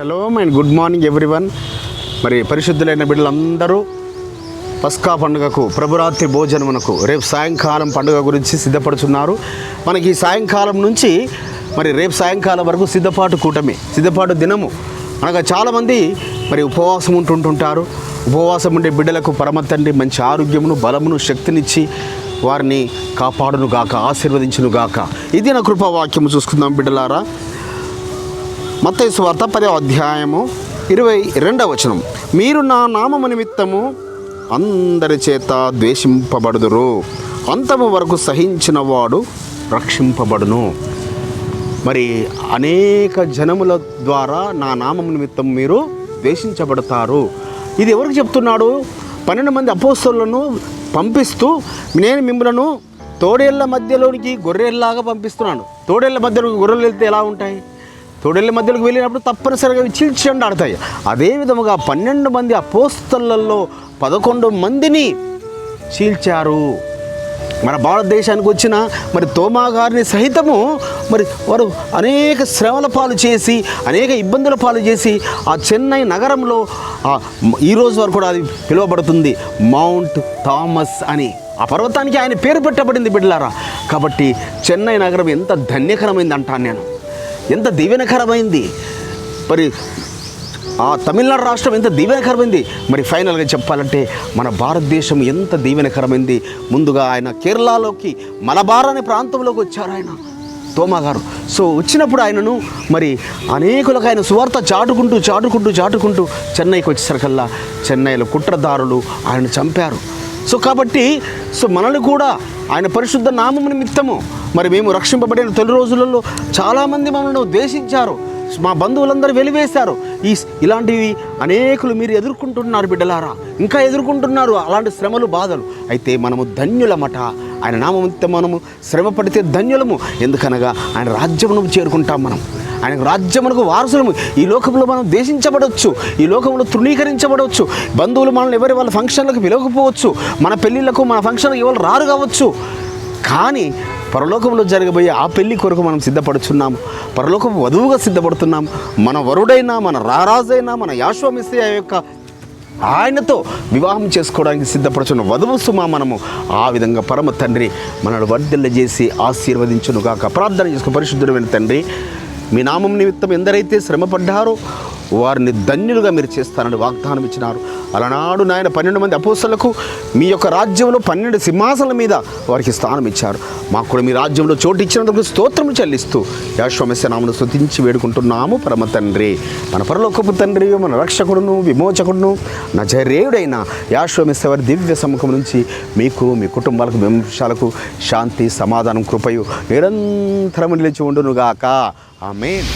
Shalom and good morning everyone. మరి పరిశుద్ధులైన బిడ్డలందరూ పస్కా పండుగకు ప్రభురాత్రి భోజనమునకు రేపు సాయంకాలం పండుగ గురించి సిద్ధపడుతున్నారు. మనకి సాయంకాలం నుంచి మరి రేపు సాయంకాలం వరకు సిద్ధపాటు దినము అనగా చాలామంది మరి ఉపవాసం ఉంటుంటారు. ఉపవాసం ఉండే బిడ్డలకు పరమ తండ్రి మంచి ఆరోగ్యమును, బలమును, శక్తినిచ్చి వారిని కాపాడును గాక, ఆశీర్వదించును గాక. ఇది నా కృపావాక్యము. చూసుకుందాం బిడ్డలారా. మత్తయి సువార్త 10వ అధ్యాయము 22వ వచనం. మీరు నా నామము నిమిత్తము అందరి చేత ద్వేషింపబడుదురు, అంతము వరకు సహించిన వాడు రక్షింపబడును. మరి అనేక జనముల ద్వారా నా నామము నిమిత్తం మీరు ద్వేషించబడతారు. ఇది ఎవరికి చెప్తున్నాడు? 12 మంది అపోస్తలులను పంపిస్తూ, నేను మిమ్మలను తోడేళ్ల మధ్యలోనికి గొర్రెల్లాగా పంపిస్తున్నాను. తోడేళ్ల మధ్యలోకి గొర్రెలు వెళ్తే ఎలా ఉంటాయి? తోడేళ్ల మధ్యలోకి వెళ్ళినప్పుడు తప్పనిసరిగా చీల్చండి ఆడతాయి. అదేవిధముగా 12 మంది అపోస్తలులలో 11 మందిని చీల్చారు. మన భారతదేశానికి వచ్చిన మరి తోమా గారిని సహితము మరి వారు అనేక శ్రమల పాలు చేసి, అనేక ఇబ్బందుల పాలు చేసి ఆ చెన్నై నగరంలో ఈ రోజు వరకు కూడా అది పిలువబడుతుంది మౌంట్ థామస్ అని. ఆ పర్వతానికి ఆయన పేరు పెట్టబడింది బిడ్డలారా. కాబట్టి చెన్నై నగరం ఎంత ధన్యకరమైంది అంటాను నేను, ఎంత దీవెనకరమైంది. మరి ఆ తమిళనాడు రాష్ట్రం ఎంత దీవెనకరమైంది. మరి ఫైనల్గా చెప్పాలంటే మన భారతదేశం ఎంత దీవెనకరమైంది. ముందుగా ఆయన కేరళలోకి, మలబార్ అనే ప్రాంతంలోకి వచ్చారు ఆయన తోమా గారు. సో వచ్చినప్పుడు ఆయనను మరి అనేకులకు ఆయన సువార్త చాటుకుంటూ చెన్నైకి వచ్చేసరికల్లా చెన్నైలో కుట్రదారులు ఆయన చంపారు. సో కాబట్టి మనల్ని కూడా ఆయన పరిశుద్ధ నామము నిమిత్తము మరి మేము రక్షింపబడిన తొలి రోజులలో చాలామంది మనల్ని ద్వేషించారు, మా బంధువులందరూ వెలివేశారు. ఇలాంటివి అనేకులు మీరు ఎదుర్కొంటున్నారు బిడ్డలారా, ఇంకా ఎదుర్కొంటున్నారు అలాంటి శ్రమలు, బాధలు. అయితే మనము ధన్యులమట. ఆయన నామనిమిత్తం మనము శ్రమ పడితే ధన్యులము. ఎందుకనగా ఆయన రాజ్యమును చేరుకుంటాం. మనం ఆయన రాజ్యమునకు వారసులము. ఈ లోకంలో మనం దేశించబడవచ్చు, ఈ లోకంలో తృణీకరించబడవచ్చు. బంధువులు మనల్ని ఎవరి వాళ్ళ ఫంక్షన్లకు పిలవకపోవచ్చు, మన పెళ్ళిళ్ళకు, మన ఫంక్షన్లకు ఎవరు రారు కావచ్చు. కానీ పరలోకంలో జరగబోయే ఆ పెళ్లి కొరకు మనం సిద్ధపడుచున్నాము. పరలోకపు వధువుగా సిద్ధపడుతున్నాం. మన వరుడైనా, మన రారాజైనా, మన యాషోవా మెస్సీయా యొక్క ఆయనతో వివాహం చేసుకోవడానికి సిద్ధపడుచున్న వధువు సుమా మనము. ఆ విధంగా పరమ తండ్రి మనల్ని వర్ధిల్ల చేసి ఆశీర్వదించునుగాక. ప్రార్థన చేసుకో. పరిశుద్ధుడైన తండ్రి, మీ నామం నిమిత్తం ఎందరైతే శ్రమపడ్డారో వారిని ధన్యులుగా మీరు చేస్తారని వాగ్దానం ఇచ్చినారు. అలనాడు నాయన 12 మంది అపోస్తలకు మీ యొక్క రాజ్యంలో 12 సింహాసనాల మీద వారికి స్థానం ఇచ్చారు. మాకు కూడా మీ రాజ్యంలో చోటు ఇచ్చినందుకు స్తోత్రం చెల్లిస్తూ యాషోవా మెస్సీయా నామమున స్తుతించి వేడుకుంటున్నాము పరమ తండ్రి. మన పరలోకపు తండ్రి, మన రక్షకుడును, విమోచకుడును, నజరేయుడైన యాషోవా మెస్సీయా వారి దివ్య సముఖం నుంచి మీకు, మీ కుటుంబాలకు, వంశాలకు శాంతి, సమాధానం, కృపయు నిరంతరము నిలిచి ఉండునుగాక. ఆమేన్.